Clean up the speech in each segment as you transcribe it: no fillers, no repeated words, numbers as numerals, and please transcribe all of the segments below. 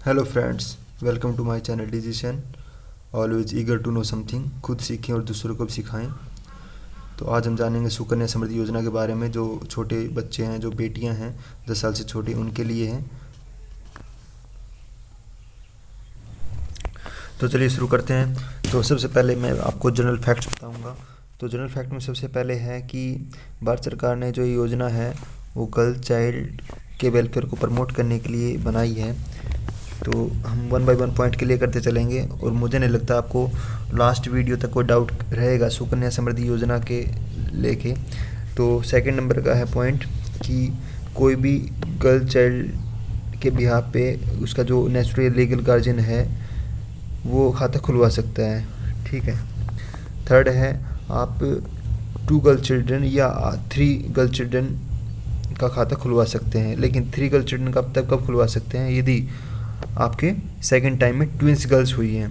Hello friends, welcome to my channel decision. Always eager to know something. खुद सीखें और दूसरों को भी सिखाएं। तो आज हम जानेंगे सुकन्या समृद्धि योजना के बारे में, जो छोटे बच्चे हैं, जो बेटियां हैं 10 साल से छोटी, उनके लिए हैं। तो चलिए शुरू करते हैं। तो सबसे पहले मैं आपको जनरल फैक्ट्स बताऊंगा। तो जनरल फैक्ट में सबसे पहले है कि भारत सरकार ने जो ये योजना है वो गर्ल चाइल्ड के वेलफेयर को प्रमोट करने के लिए बनाई है। तो हम 1 बाय 1 पॉइंट क्लियर करते चलेंगे और मुझे नहीं लगता आपको लास्ट वीडियो तक कोई डाउट रहेगा सुकन्या समृद्धि योजना के लेके। तो सेकंड नंबर का है पॉइंट कि कोई भी गर्ल चाइल्ड के बिहाफ पे उसका जो नेचुरल लीगल गार्जियन है वो खाता खुलवा सकता है। ठीक है। थर्ड है, आप 2 गर्ल चिल्ड्रन या 3 गर्ल चिल्ड्रन का खाता खुलवा सकते हैं, लेकिन 3 गर्ल चिल्ड्रन का तब कब खुलवा सकते हैं यदि आपके सेकंड टाइम में ट्विंस गर्ल्स हुई हैं।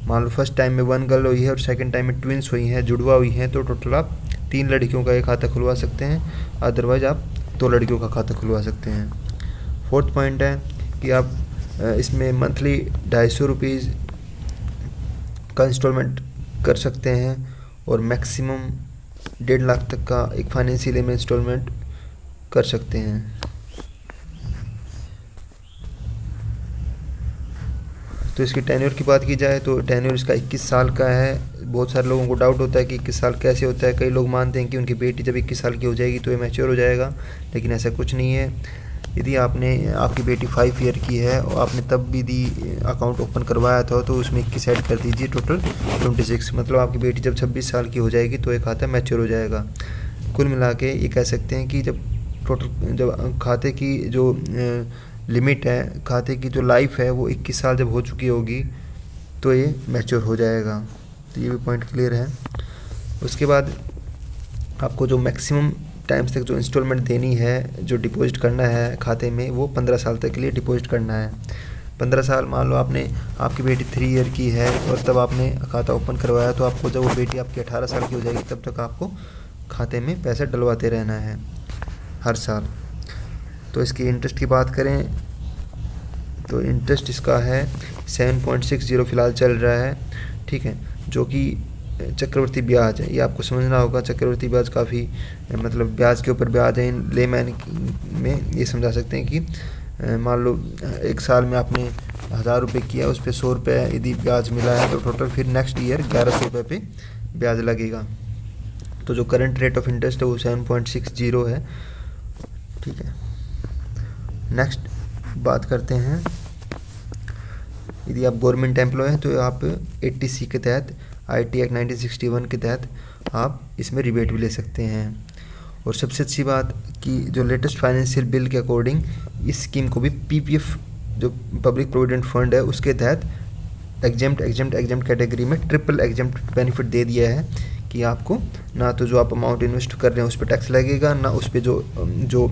मान लो फर्स्ट टाइम में 1 गर्ल हुई है और सेकंड टाइम में ट्विंस हुई हैं, जुड़वा हुई हैं, तो टोटल आप 3 लड़कियों का एक खाता खुलवा सकते हैं। अदरवाइज आप 2 लड़कियों का खाता खुलवा सकते हैं। फोर्थ पॉइंट है कि आप इसमें मंथली 250 रुपीज़ का इंस्टॉलमेंट कर सकते हैं और मैक्सिमम 1.5 लाख तक का एक फाइनेंशियल में इंस्टॉलमेंट कर सकते हैं। तो इसकी टेन्योर की बात की जाए तो टेन्योर इसका 21 साल का है। बहुत सारे लोगों को डाउट होता है कि 21 साल कैसे होता है। कई लोग मानते हैं कि उनकी बेटी जब 21 साल की हो जाएगी तो ये मैच्योर हो जाएगा, लेकिन ऐसा कुछ नहीं है। यदि आपकी बेटी 5 ईयर की है और आपने तब भी अकाउंट ओपन करवाया था तो उसमें 21 ऐड कर दीजिए, टोटल 26। मतलब आपकी बेटी जब 26 साल की हो जाएगी तो ये खाता मैच्योर हो जाएगा। कुल मिला के ये कह सकते हैं कि जब खाते की जो लिमिट है, खाते की जो लाइफ है वो 21 साल जब हो चुकी होगी तो ये मैच्योर हो जाएगा। तो ये भी पॉइंट क्लियर है। उसके बाद आपको जो मैक्सिमम टाइम्स तक जो इंस्टॉलमेंट देनी है, जो डिपॉजिट करना है खाते में, वो 15 साल तक के लिए डिपॉजिट करना है। 15 साल, मान लो आपकी बेटी 3 ईयर की है और तब आपने खाता ओपन करवाया, तो आपको जब वो बेटी आपकी 18 साल की हो जाएगी तब तक आपको खाते में पैसा डलवाते रहना है हर साल। तो इसकी इंटरेस्ट की बात करें तो इंटरेस्ट इसका है 7.60 फ़िलहाल चल रहा है। ठीक है, जो कि चक्रवर्ती ब्याज है। ये आपको समझना होगा। चक्रवर्ती ब्याज काफ़ी, मतलब ब्याज के ऊपर ब्याज है। इन लेमैन में ये समझा सकते हैं कि मान लो 1 साल में आपने 1000 रुपये किया, उस पर 100 रुपये यदि ब्याज मिला है तो टोटल फिर नेक्स्ट ईयर 1100 रुपये पे ब्याज लगेगा। तो जो करंट रेट ऑफ इंटरेस्ट है वो 7.60 है। ठीक है। नेक्स्ट बात करते हैं, यदि आप गवर्नमेंट एम्प्लॉय हैं तो आप 80C के तहत, IT एक्ट 1961 के तहत आप इसमें रिबेट भी ले सकते हैं। और सबसे अच्छी बात कि जो लेटेस्ट फाइनेंशियल बिल के अकॉर्डिंग इस स्कीम को भी PPF जो पब्लिक प्रोविडेंट फंड है उसके तहत एग्जेम्प्ट कैटेगरी में ट्रिपल एग्जेम्प्ट बेनिफिट दे दिया है कि आपको ना तो जो आप अमाउंट इन्वेस्ट कर रहे हैं उस पर टैक्स लगेगा, ना उस पर जो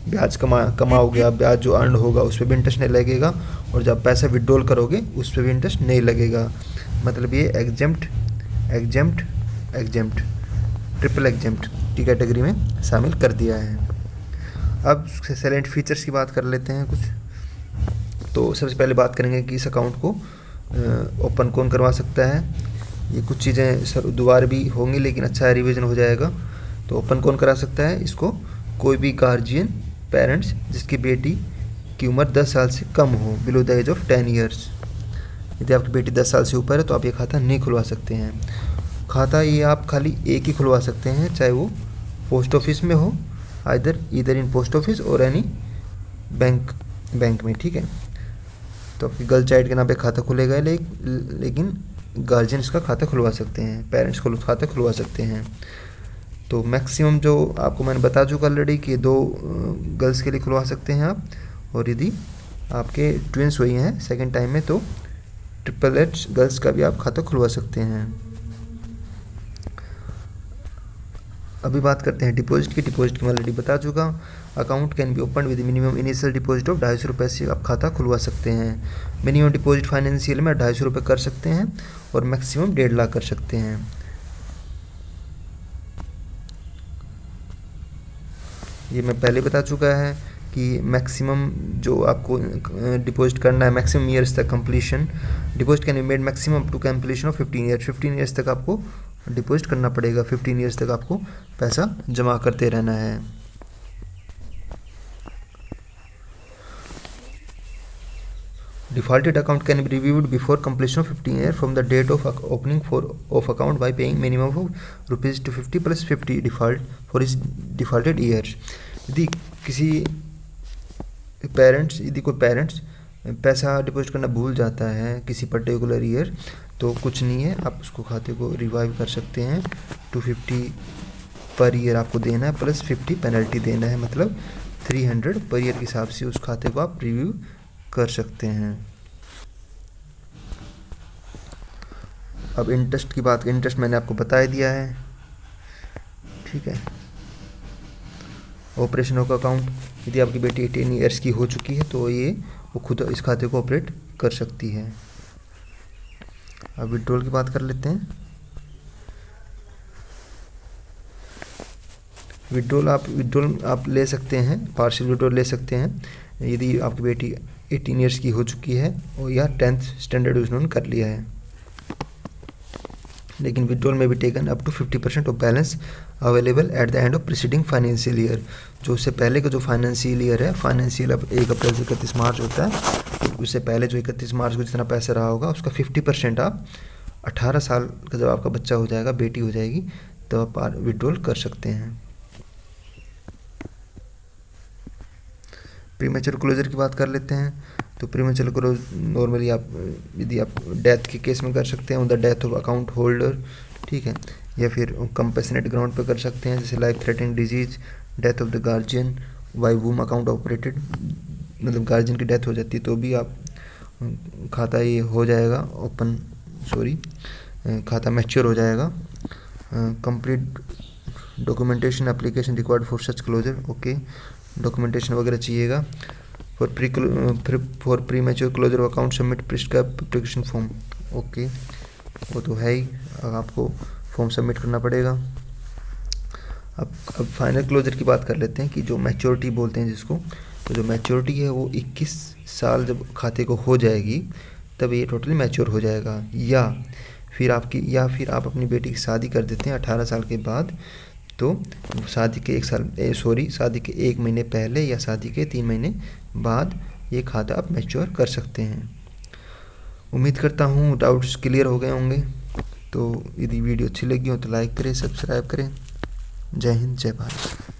ब्याज कमाओगे आप, ब्याज जो अर्न होगा उस पर भी इंटरेस्ट नहीं लगेगा, और जब पैसा विड्रॉल करोगे उस पर भी इंटरेस्ट नहीं लगेगा। मतलब ये एग्जेम्प्ट ट्रिपल एग्जेम्प्ट की कैटेगरी में शामिल कर दिया है। अब सैलेंट फीचर्स की बात कर लेते हैं कुछ। तो सबसे पहले बात करेंगे कि इस अकाउंट को ओपन कौन करवा सकता है। ये कुछ चीज़ें दोबारा भी होंगी लेकिन अच्छा रिवीजन हो जाएगा। तो ओपन कौन करा सकता है इसको? कोई भी गार्जियन, पेरेंट्स जिसकी बेटी की उम्र 10 साल से कम हो, below the age of 10 years. यदि आपकी बेटी 10 साल से ऊपर है तो आप ये खाता नहीं खुलवा सकते हैं। खाता ये आप खाली एक ही खुलवा सकते हैं, चाहे वो पोस्ट ऑफिस में हो, इधर इन पोस्ट ऑफिस और एनी बैंक में। ठीक है। तो आपकी गर्ल चाइल्ड के नाम पे खाता खुलेगा, लेकिन गार्जियन इसका खाता खुलवा सकते हैं, पेरेंट्स को खाता खुलवा सकते हैं। तो मैक्सिमम जो आपको मैंने बता चुका ऑलरेडी कि 2 गर्ल्स के लिए खुलवा सकते हैं आप, और यदि आपके ट्विंस हुई हैं सेकंड टाइम में तो ट्रिपल एच गर्ल्स का भी आप खाता खुलवा सकते हैं। अभी बात करते हैं डिपॉजिट की। डिपॉजिट की मैं ऑलरेडी बता चुका। Account can be open with minimum initial deposit of 250 रुपये से आप खाता खुलवा सकते हैं। मिनिमम डिपॉजिट फाइनेंशियल में 250 रुपये कर सकते हैं और मैक्सिमम 1.5 लाख कर सकते हैं। ये मैं पहले बता चुका है कि मैक्सिमम जो आपको डिपॉजिट करना है, मैक्सिमम ईयर्स तक completion deposit can be made maximum up to completion of 15 year. 15 years तक आपको डिपॉजिट करना पड़ेगा, 15 ईयर्स तक आपको पैसा जमा करते रहना है। Defaulted account can be reviewed before completion of 15 years from the date of opening of account by paying minimum of rupees 250 plus 50 default for his defaulted years। यदि कोई पेरेंट्स पैसा डिपॉजिट करना भूल जाता है किसी पर्टिकुलर ईयर, तो कुछ नहीं है, आप उसको खाते को रिवाइव कर सकते हैं। 250 पर ईयर आपको देना है प्लस 50 पेनल्टी देना है, मतलब 300 पर ईयर के हिसाब से उस खाते को आप रिव्यू कर सकते हैं। अब इंटरेस्ट की बात, इंटरेस्ट मैंने आपको बता दिया है, ठीक है। ऑपरेशन ऑफ अकाउंट, यदि आपकी बेटी 18 ईयर्स की हो चुकी है तो वो खुद इस खाते को ऑपरेट कर सकती है। अब विड्रॉल की बात कर लेते हैं। विड्रॉल आप ले सकते हैं, पार्शियल विड्रॉल ले सकते हैं यदि आपकी बेटी 18 ईयर्स की हो चुकी है और या 10th स्टैंडर्ड उन्होंने कर लिया है। लेकिन विड्रॉल में भी taken up to 50% of balance available at the end of preceding financial year. जो उससे पहले का जो फाइनेंशियल ईयर है, फाइनेंशियल अब 1 अप्रैल से 31 मार्च होता है, तो उससे पहले जो 31 मार्च को जितना पैसा रहा होगा उसका 50% आप 18 साल का जब आपका बच्चा हो जाएगा, बेटी हो जाएगी, तब आप विड्रॉल कर सकते हैं। प्रीमेच्योर क्लोजर की बात कर लेते हैं। तो प्रीमेच्योर क्लोज नॉर्मली आप यदि आप डेथ के केस में कर सकते हैं, on the death of account holder, ठीक है, या फिर कंपेशनेट ग्राउंड पर कर सकते हैं, जैसे life threatening disease, death of the guardian, why whom account operated, मतलब गार्जियन की डेथ हो जाती है तो भी आप खाता ये हो जाएगा खाता मैच्योर हो जाएगा। Complete documentation application required for such closure, okay, documentation वगैरह चाहिएगा। For premature closure of account submit prescribe application form, okay, वो तो है ही, आपको फॉर्म सबमिट करना पड़ेगा। अब फाइनल क्लोजर की बात कर लेते हैं कि जो मैच्योरिटी बोलते हैं जिसको, तो जो मैच्योरिटी है वो 21 साल जब खाते को हो जाएगी तब ये टोटली मैच्योर हो जाएगा। या फिर आप अपनी बेटी की शादी कर देते हैं 18 साल के बाद, तो शादी के शादी के 1 महीने पहले या शादी के 3 महीने बाद ये खाता आप मैच्योर कर सकते हैं। उम्मीद करता हूँ डाउट्स क्लियर हो गए होंगे। तो यदि वीडियो अच्छी लगी हो तो लाइक करें, सब्सक्राइब करें। जय हिंद, जय भारत।